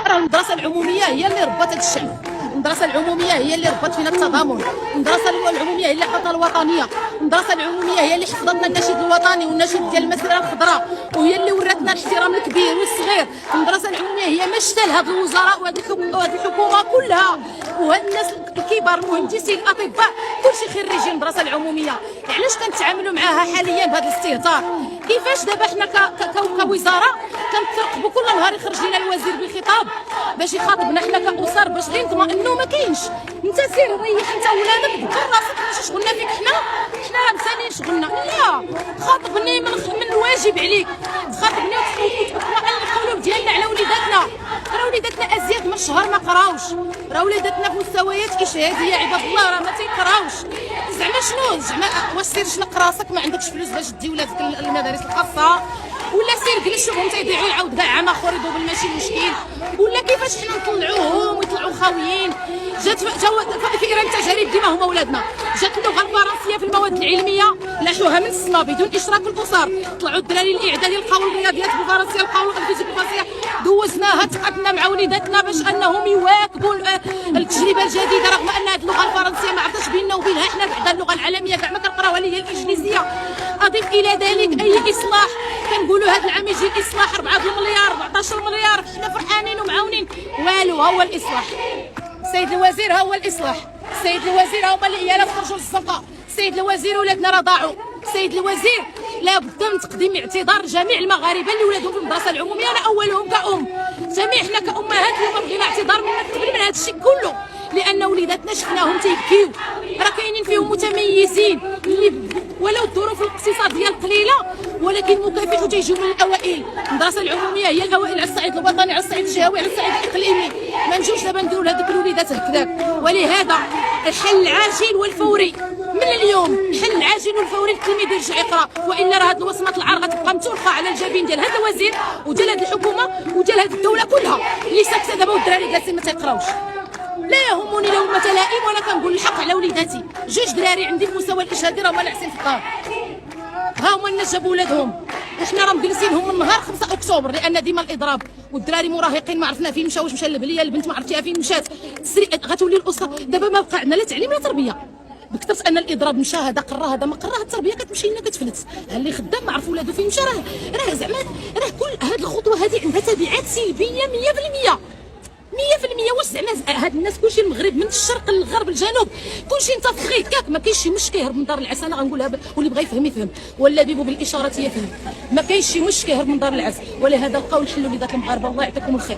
راه المدرسه العموميه هي اللي ربت هذا الشعب، المدرسه العموميه هي اللي ربت فينا التضامن، المدرسه العموميه هي اللي حطها الوطنيه، المدرسه العموميه هي اللي حفظتنا النشيد الوطني والنشيد ديال المسيره الخضراء، وهي اللي وراتنا الاحترام الكبير والصغير. المدرسه العموميه هي مشتل هاد الوزراء وهاد الحكومه كلها وهاد الناس الكبار المهندسين الاطباء كلشي خريجين المدرسه العموميه. علاش كنتعاملوا معاها حاليا بهذا الاستهتار؟ كيفاش دابا حنا كوزاره كنترقبوا كل نهار يخرج لنا الوزير بخطاب باش يخاطبنا حنا كاسر باش نطمئنوا؟ ما كاينش. انت سير ريح انت ولادك دبر راسك، ماشي شغلنا فيك حنا راه مسالين شغلنا. لا، خاطبني من الواجب عليك، تخاطبني وتطمئن القلوب ديالنا على وليداتنا. راه وليداتنا ازيد من شهر ما قراوش، راه وليداتنا في مستويات اشهاديه عباد الله راه ما تيقراوش. زعما شنو؟ زعما واش سير شنق راسك ما عندكش فلوس باش تدي ولادك للمدارس الخاصه، ولا سير جلس شوفهم تيضيعوا يعاود كاع عام اخر يدوب ماشي مشكل، ولا كيفاش حنا نطلعوهم ويطلعوا خاويين؟ جات في ايران تجارب ديما هما ولادنا، جات اللغه الفرنسيه في المواد العلميه لاحوها من السما بدون اشراك الاسر، طلعوا الدراري الاعدادي لقاو الرياضيات بالفرنسيه، لقاو الفيزيك بالفرنسيه، دوزناها تقاتلنا مع وليداتنا باش انهم يواكبوا التجربه الجديده، رغم ان هذه اللغه الفرنسيه ما عرفتش بيننا وبينها حنا بعدا اللغه العالميه كاع ما كنقراوها اللي هي الانجليزيه. اضيف الى ذلك اي اصلاح كنقولوا هذا العام يجي الاصلاح 4 مليار 14 مليار، حنا فرحانين ومعاونين. والو، ها هو الاصلاح السيد الوزير، ها هو الاصلاح السيد الوزير، ها هما العيالات خرجوا للزنقه، السيد الوزير ولادنا راه ضاعوا، السيد الوزير لابد من تقديم اعتذار جميع المغاربه اللي ولادهم في المدرسه العموميه، انا اولهم كأم، جميع حنا كأمهات اليوم بغينا اعتذار منك قبل من هذا الشيء كله، لان وليداتنا شفناهم تيبكيو، راه كاينين فيهم متميزين اللي ولو الظروف الاقتصاديه القليله ولكن مكافح وتيجيو من الاوائل. المدرسه العموميه هي الاوائل على الصعيد الوطني، على الصعيد الجهوي، على الصعيد الاقليمي، ما نجوش دابا نديروا لهذوك الوليدات هكذاك. ولهذا الحل العاجل والفوري من اليوم، الحل العاجل والفوري التلميذ يرجع يقرا، والا راه هذه الوصمه العار غتبقى متولقه على الجبين ديال هذا الوزير وديال هذه الحكومه وديال هذه الدوله كلها اللي ساكته دابا والدراري جالسين ما تيقراوش. لا يهمني لو متلائم، وانا كنقول الحق على وليداتي، 2 دراري عندي في المستوى الاشهادي راه هما ناعسين في الدار، ها هما الناس جابوا ولادهم، وحنا راه مجلسينهم من نهار 5 اكتوبر لان ديما الاضراب، والدراري مراهقين ما عرفنا فين مشاو، واش مشى للبليه، البنت ما عرفتيها فين مشات، غتولي الاسره دابا ما بقى عندنا لا تعليم لا تربيه، بكثرة ان الاضراب مشى، هذا قرا هذا ما قرا، التربيه كتمشي لنا كتفلت، اللي خدام ما عرف ولادو فين مشى، راه زعما راه كل هذه الخطوه هذه عندها تبعات سلبيه 100%. واش زعما هاد الناس كلشي المغرب من الشرق للغرب الجنوب كلشي انت في غيكاك، ما كاينش شي مشكل يهرب من دار العز، انا غنقولها واللي بغى يفهم يفهم، ولا بيبو بالاشاره يفهم، ما كاينش شي مشكل يهرب من دار العز، ولهذا لقاو الحل لذات المغاربه. الله يعطيكم الخير.